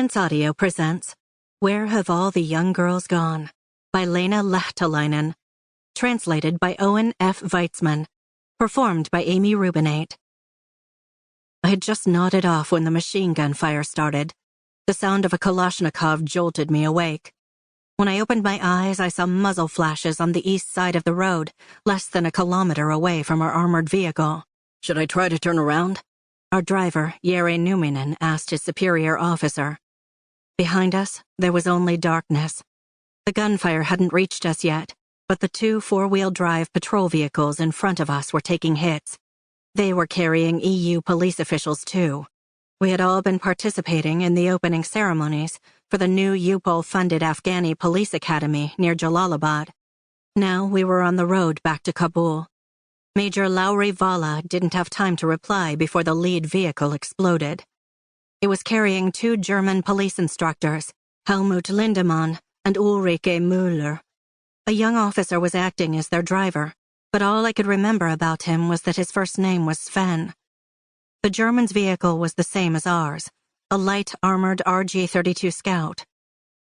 Brilliance Audio presents Where Have All the Young Girls Gone? By Leena Lehtolainen. Translated by Owen F. Weitzman. Performed by Amy Rubinate. I had just nodded off when the machine gun fire started. The sound of a Kalashnikov jolted me awake. When I opened my eyes, I saw muzzle flashes on the east side of the road, less than a kilometer away from our armored vehicle. "Should I try to turn around?" Our driver, Jere Numinen, asked his superior officer. Behind us, there was only darkness. The gunfire hadn't reached us yet, but the two four-wheel drive patrol vehicles in front of us were taking hits. They were carrying EU police officials too. We had all been participating in the opening ceremonies for the new UPOL-funded Afghani police academy near Jalalabad. Now we were on the road back to Kabul. Major Lauri Vala didn't have time to reply before the lead vehicle exploded. It was carrying two German police instructors, Helmut Lindemann and Ulrike Müller. A young officer was acting as their driver, but all I could remember about him was that his first name was Sven. The German's vehicle was the same as ours, a light armored RG-32 Scout.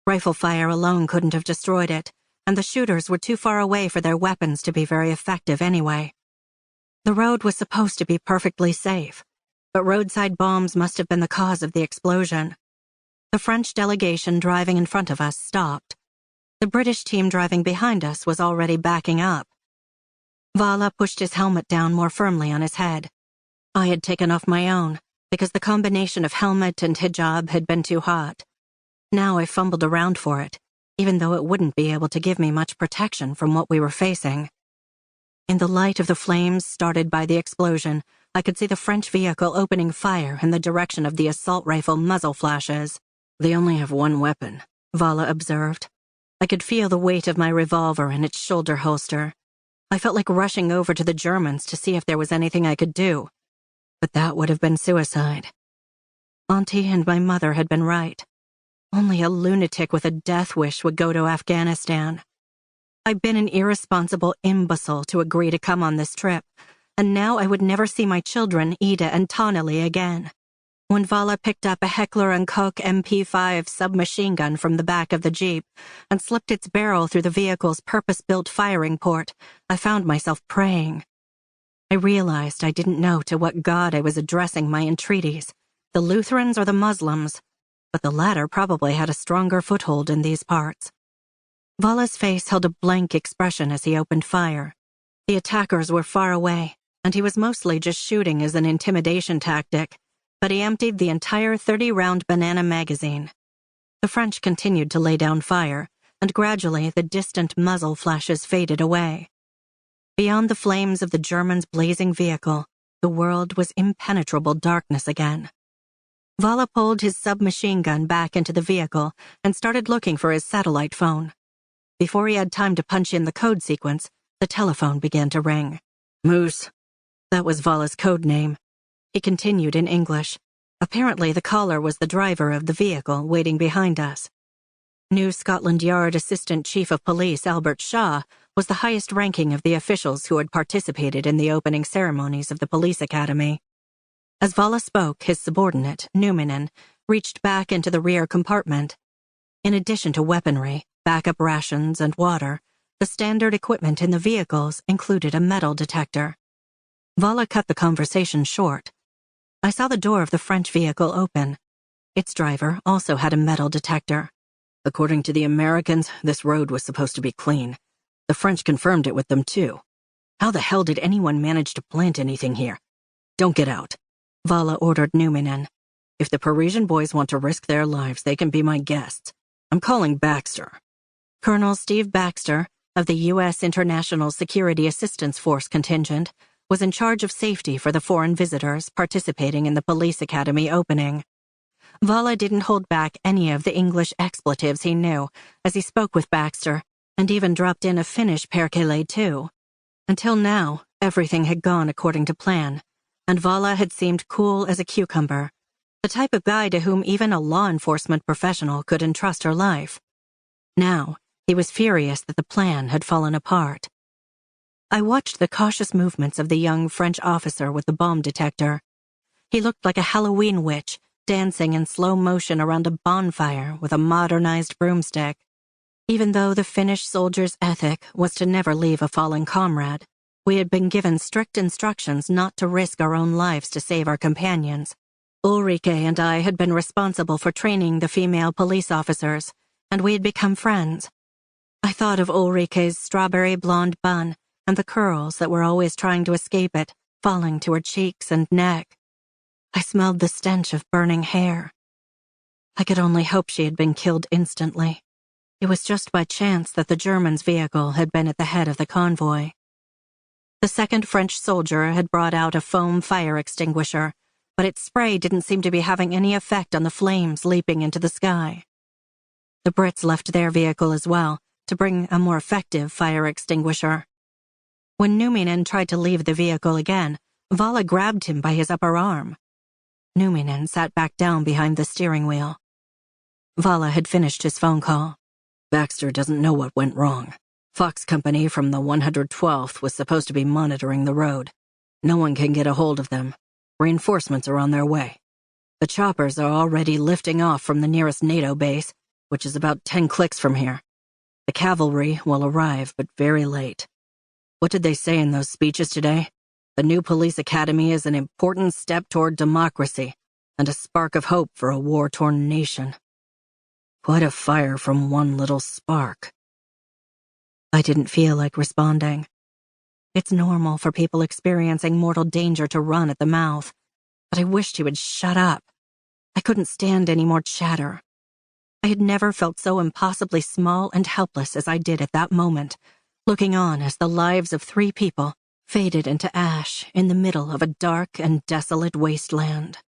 Rifle fire alone couldn't have destroyed it, and the shooters were too far away for their weapons to be very effective anyway. The road was supposed to be perfectly safe, but roadside bombs must have been the cause of the explosion. The French delegation driving in front of us stopped. The British team driving behind us was already backing up. Vala pushed his helmet down more firmly on his head. I had taken off my own, because the combination of helmet and hijab had been too hot. Now I fumbled around for it, even though it wouldn't be able to give me much protection from what we were facing. In the light of the flames started by the explosion, I could see the French vehicle opening fire in the direction of the assault rifle muzzle flashes. "They only have one weapon," Vala observed. I could feel the weight of my revolver in its shoulder holster. I felt like rushing over to the Germans to see if there was anything I could do. But that would have been suicide. Auntie and my mother had been right. Only a lunatic with a death wish would go to Afghanistan. I'd been an irresponsible imbecile to agree to come on this trip, and now I would never see my children, Ida and Tonelli, again. When Vala picked up a Heckler & Koch MP5 submachine gun from the back of the Jeep and slipped its barrel through the vehicle's purpose-built firing port, I found myself praying. I realized I didn't know to what god I was addressing my entreaties, the Lutherans or the Muslims, but the latter probably had a stronger foothold in these parts. Vala's face held a blank expression as he opened fire. The attackers were far away, and he was mostly just shooting as an intimidation tactic, but he emptied the entire 30-round banana magazine. The French continued to lay down fire, and gradually the distant muzzle flashes faded away. Beyond the flames of the Germans' blazing vehicle, the world was impenetrable darkness again. Vala pulled his submachine gun back into the vehicle and started looking for his satellite phone. Before he had time to punch in the code sequence, the telephone began to ring. "Moose." That was Vala's code name. He continued in English. Apparently the caller was the driver of the vehicle waiting behind us. New Scotland Yard Assistant Chief of Police Albert Shaw was the highest ranking of the officials who had participated in the opening ceremonies of the police academy. As Vala spoke, his subordinate, Numinen, reached back into the rear compartment. In addition to weaponry, backup rations, and water, the standard equipment in the vehicles included a metal detector. Vala cut the conversation short. I saw the door of the French vehicle open. Its driver also had a metal detector. "According to the Americans, this road was supposed to be clean. The French confirmed it with them too. How the hell did anyone manage to plant anything here? Don't get out," Vala ordered Numinen. "If the Parisian boys want to risk their lives, they can be my guests. I'm calling Baxter." Colonel Steve Baxter, of the U.S. International Security Assistance Force contingent, was in charge of safety for the foreign visitors participating in the police academy opening. Vala didn't hold back any of the English expletives he knew as he spoke with Baxter, and even dropped in a Finnish perkele too. Until now, everything had gone according to plan, and Vala had seemed cool as a cucumber, the type of guy to whom even a law enforcement professional could entrust her life. Now, he was furious that the plan had fallen apart. I watched the cautious movements of the young French officer with the bomb detector. He looked like a Halloween witch, dancing in slow motion around a bonfire with a modernized broomstick. Even though the Finnish soldier's ethic was to never leave a fallen comrade, we had been given strict instructions not to risk our own lives to save our companions. Ulrike and I had been responsible for training the female police officers, and we had become friends. I thought of Ulrike's strawberry blonde bun and the curls that were always trying to escape it, falling to her cheeks and neck. I smelled the stench of burning hair. I could only hope she had been killed instantly. It was just by chance that the Germans' vehicle had been at the head of the convoy. The second French soldier had brought out a foam fire extinguisher, but its spray didn't seem to be having any effect on the flames leaping into the sky. The Brits left their vehicle as well, to bring a more effective fire extinguisher. When Numinen tried to leave the vehicle again, Vala grabbed him by his upper arm. Numinen sat back down behind the steering wheel. Vala had finished his phone call. Baxter doesn't know what went wrong. Fox Company from the 112th was supposed to be monitoring the road. No one can get a hold of them. Reinforcements are on their way. The choppers are already lifting off from the nearest NATO base, which is about 10 clicks from here. The cavalry will arrive, but very late. What did they say in those speeches today? The new police academy is an important step toward democracy and a spark of hope for a war-torn nation. Quite a fire from one little spark. I didn't feel like responding. It's normal for people experiencing mortal danger to run at the mouth, but I wished he would shut up. I couldn't stand any more chatter. I had never felt so impossibly small and helpless as I did at that moment, looking on as the lives of 3 people faded into ash in the middle of a dark and desolate wasteland.